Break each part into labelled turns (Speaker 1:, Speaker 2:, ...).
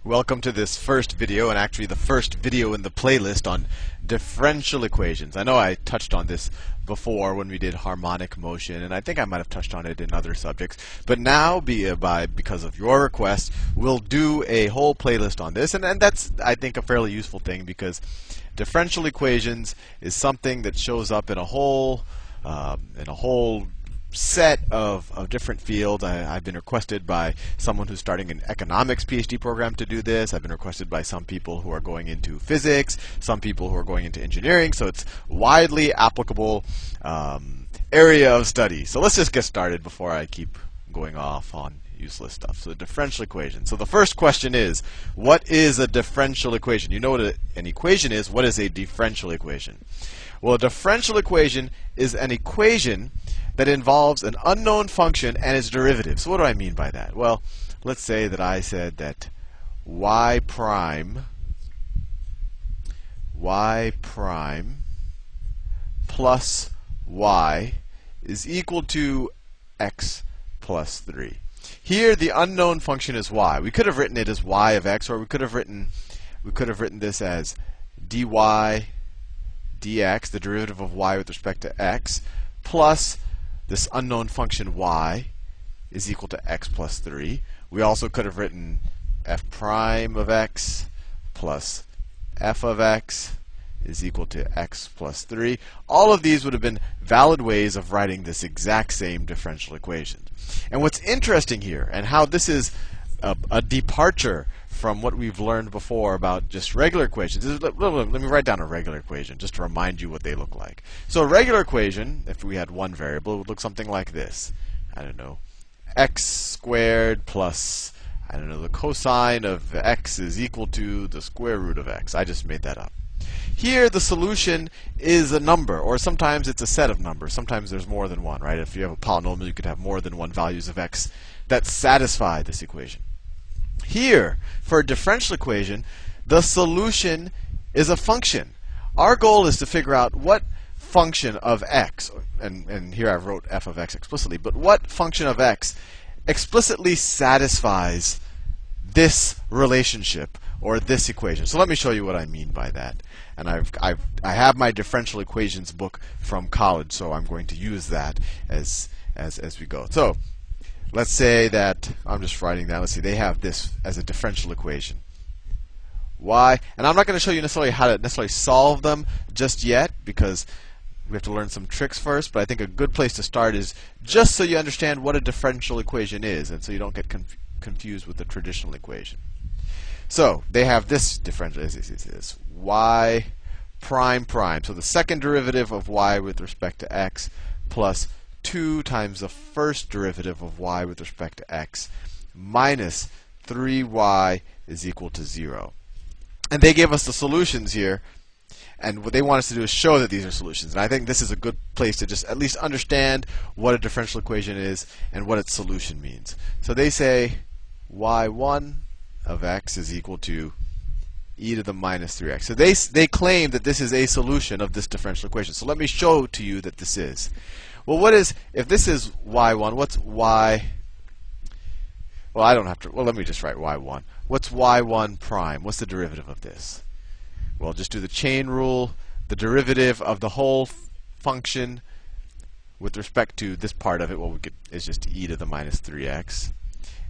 Speaker 1: Welcome to this first video, and actually the first video in the playlist on differential equations. I know I touched on this before when we did harmonic motion, and I think I might have touched on it in other subjects. But now, because of your request, we'll do a whole playlist on this, and that's, I think, a fairly useful thing because differential equations is something that shows up in a whole set of different fields. I've been requested by someone who's starting an economics PhD program to do this. I've been requested by some people who are going into physics, some people who are going into engineering. So it's widely applicable area of study. So let's just get started before I keep going off on useless stuff. So the differential equation. So the first question is, what is a differential equation? You know what an equation is. What is a differential equation? Well, a differential equation is an equation that involves an unknown function and its derivative. So what do I mean by that? Well, let's say that I said that y prime plus y is equal to x plus 3. Here the unknown function is y. We could have written it as y of x, or we could have written this as dy dx, the derivative of y with respect to x, plus this unknown function y is equal to x plus 3. We also could have written f prime of x plus f of x is equal to x plus 3. All of these would have been valid ways of writing this exact same differential equation. And what's interesting here, and how this is a departure from what we've learned before about just regular equations. Let me write down a regular equation just to remind you what they look like. So a regular equation, if we had one variable, would look something like this. I don't know, x squared plus, I don't know, the cosine of x is equal to the square root of x. I just made that up. Here the solution is a number, or sometimes it's a set of numbers. Sometimes there's more than one, right? If you have a polynomial, you could have more than one values of x that satisfy this equation. Here, for a differential equation, the solution is a function. Our goal is to figure out what function of x, and here I wrote f of x explicitly, but what function of x explicitly satisfies this relationship or this equation. So let me show you what I mean by that. And I have my differential equations book from college, so I'm going to use that as we go. So let's say that, I'm just writing down, let's see, they have this as a differential equation. Y, and I'm not going to show you necessarily how to solve them just yet, because we have to learn some tricks first, but I think a good place to start is just so you understand what a differential equation is, and so you don't get confused with the traditional equation. So they have this differential, this y prime prime, so the second derivative of y with respect to x plus 2 times the first derivative of y with respect to x minus 3y is equal to 0. And they give us the solutions here, and what they want us to do is show that these are solutions. And I think this is a good place to just at least understand what a differential equation is and what its solution means. So they say y1 of x is equal to e to the minus 3x. So they claim that this is a solution of this differential equation. So let me show to you that this is. Well, what is, if this is y1, what's y? Well, I don't have to, well, let me just write y1. What's y1 prime? What's the derivative of this? Well, just do the chain rule. The derivative of the whole function with respect to this part of it, what we get is just e to the minus 3x.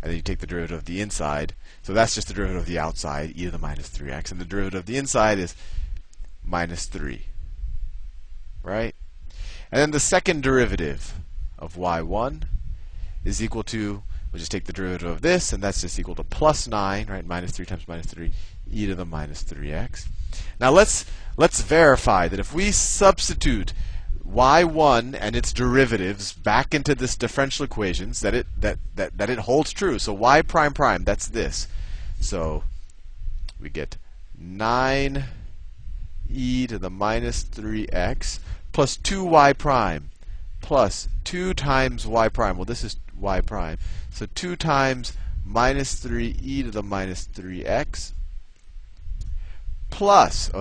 Speaker 1: And then you take the derivative of the inside. So that's just the derivative of the outside, e to the minus 3x. And the derivative of the inside is minus 3. Right? And then the second derivative of y1 is equal to, we'll just take the derivative of this, and that's just equal to plus 9, right? Minus 3 times minus 3, e to the minus 3x. Now let's verify that if we substitute y1 and its derivatives back into this differential equations, that it holds true. So y prime prime, that's this. So we get 9 e to the minus 3x plus 2y prime plus 2 times y prime. Well, this is y prime. So 2 times minus 3 e to the minus 3x plus,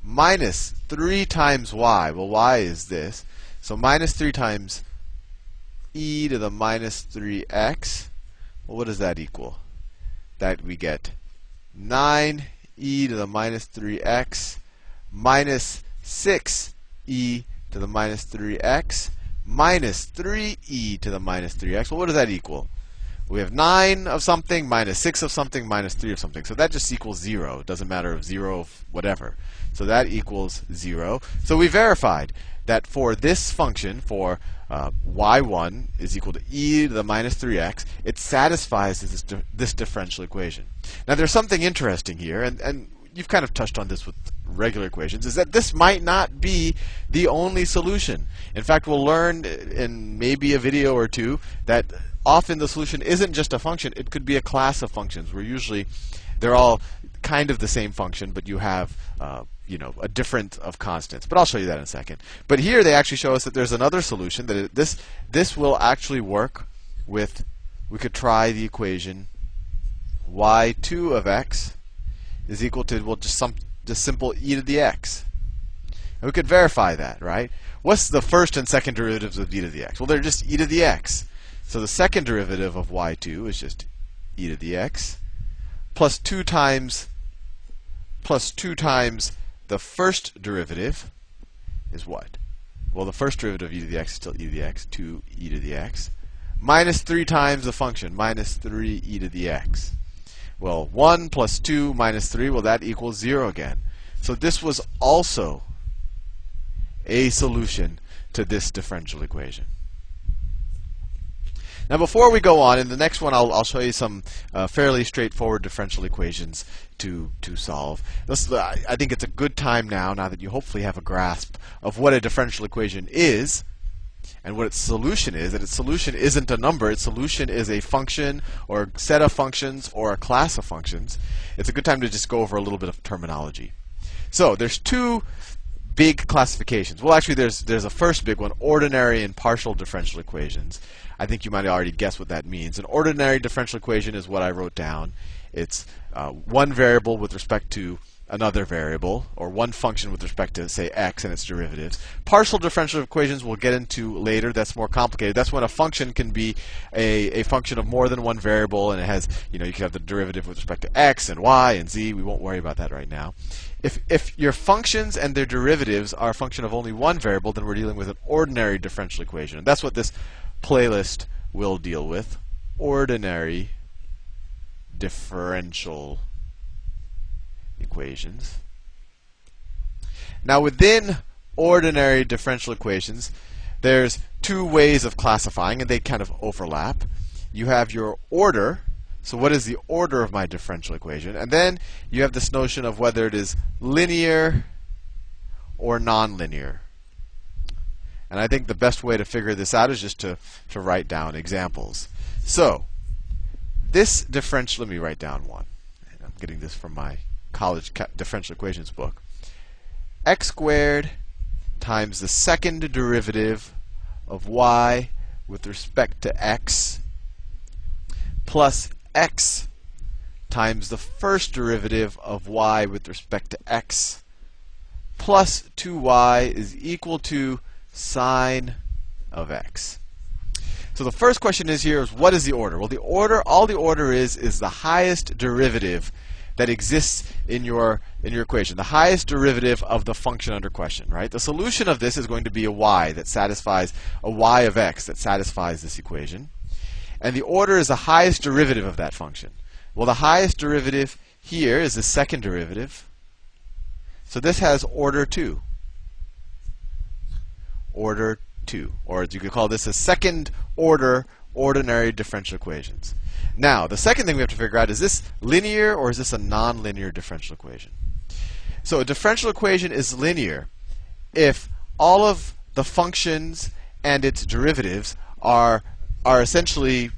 Speaker 1: minus 3 times y. Well, y is this. So minus 3 times e to the minus 3x. Well, what does that equal? That we get 9e to the minus 3x minus 6e to the minus 3x minus 3e to the minus 3x. Well, what does that equal? We have 9 of something minus 6 of something minus 3 of something. So that just equals 0. It doesn't matter if 0 of whatever. So that equals 0. So we verified that for this function, for y1 is equal to e to the minus 3x, it satisfies this differential equation. Now there's something interesting here, and you've kind of touched on this with regular equations, is that this might not be the only solution. In fact, we'll learn in maybe a video or two that often the solution isn't just a function, it could be a class of functions where usually they're all kind of the same function, but you have a difference of constants. But I'll show you that in a second. But here they actually show us that there's another solution, that this will actually work with, we could try the equation y2 of x is equal to, well, just simple e to the x. And we could verify that, right? What's the first and second derivatives of e to the x? Well, they're just e to the x. So the second derivative of y2 is just e to the x plus 2 times the first derivative is what? Well, the first derivative of e to the x is still e to the x, 2e to the x, minus 3 times the function, minus 3e to the x. Well, 1 plus 2 minus 3, well, that equals 0 again. So this was also a solution to this differential equation. Now, before we go on, in the next one, I'll show you some fairly straightforward differential equations to solve. I think it's a good time now that you hopefully have a grasp of what a differential equation is and what its solution is. That its solution isn't a number. Its solution is a function or a set of functions or a class of functions. It's a good time to just go over a little bit of terminology. So there's two big classifications. Well, actually, there's a first big one, ordinary and partial differential equations. I think you might already guess what that means. An ordinary differential equation is what I wrote down. It's one variable with respect to another variable, or one function with respect to, say, x and its derivatives. Partial differential equations we'll get into later. That's more complicated. That's when a function can be a function of more than one variable, and it has, you can have the derivative with respect to x and y and z. We won't worry about that right now. If your functions and their derivatives are a function of only one variable, then we're dealing with an ordinary differential equation. And that's what this playlist will deal with. Ordinary differential equations. Now, within ordinary differential equations, there's two ways of classifying, and they kind of overlap. You have your order. So what is the order of my differential equation? And then you have this notion of whether it is linear or nonlinear. And I think the best way to figure this out is just to write down examples. So this differential, let me write down one. I'm getting this from my college differential equations book. X squared times the second derivative of y with respect to x plus x times the first derivative of y with respect to x plus 2y is equal to sine of x. So the first question is what is the order? Well, all the order is the highest derivative that exists in your equation, the highest derivative of the function under question, right? The solution of this is going to be a y that satisfies a y of x that satisfies this equation. And the order is the highest derivative of that function. Well, the highest derivative here is the second derivative. So this has order 2. Order 2. Or you could call this a second order ordinary differential equations. Now, the second thing we have to figure out, is this linear or is this a nonlinear differential equation? So a differential equation is linear if all of the functions and its derivatives are essentially,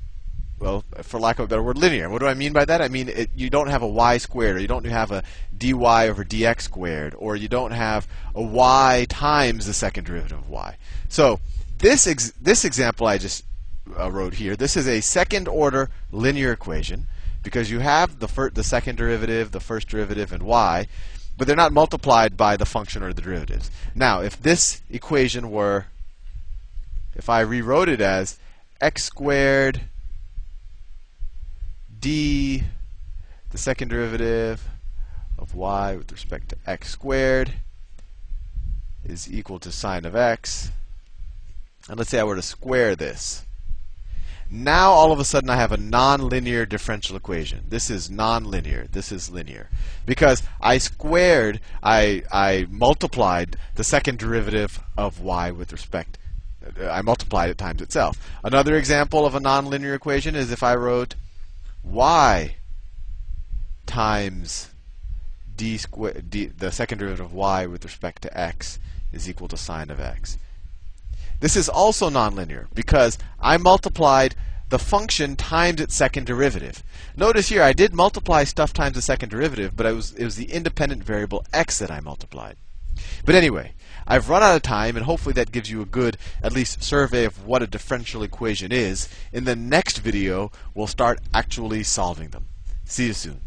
Speaker 1: well, for lack of a better word, linear. What do I mean by that? I mean you don't have a y squared, or you don't have a dy over dx squared, or you don't have a y times the second derivative of y. So this example I just wrote here, this is a second order linear equation because you have the second derivative, the first derivative, and y, but they're not multiplied by the function or the derivatives. Now, if this equation were, if I rewrote it as x squared d the second derivative of y with respect to x squared is equal to sine of x. And let's say I were to square this. Now all of a sudden I have a nonlinear differential equation. This is nonlinear. This is linear. Because I squared, I multiplied the second derivative of y with respect. I multiplied it times itself. Another example of a nonlinear equation is if I wrote y times d squared, the second derivative of y with respect to x is equal to sine of x. This is also nonlinear because I multiplied the function times its second derivative. Notice here I did multiply stuff times the second derivative, but it was the independent variable x that I multiplied. But anyway, I've run out of time, and hopefully that gives you a good, at least, survey of what a differential equation is. In the next video, we'll start actually solving them. See you soon.